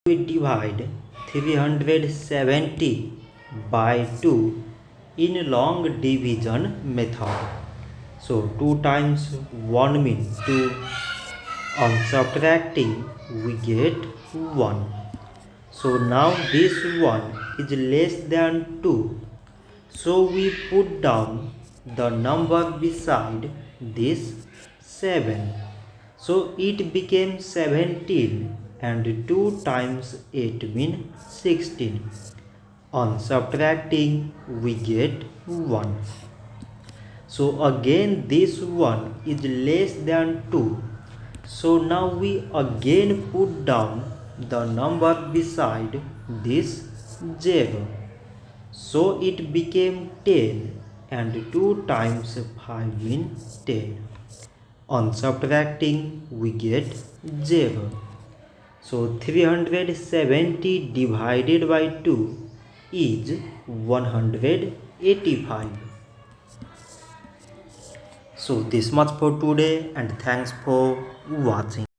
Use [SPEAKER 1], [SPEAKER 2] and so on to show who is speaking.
[SPEAKER 1] We divide 370 by 2 in long division method. So 2 times 1 means 2. On subtracting we get 1. So now this 1 is less than 2. So we put down the number beside this 7. So it became 17 and 2 times 8 means 16. On subtracting we get 1. So again this 1 is less than 2. So now we again put down the number beside this 0. So it became 10 and 2 times 5 means 10. On subtracting we get 0. So 370 divided by 2 is 185. So this much for today and thanks for watching.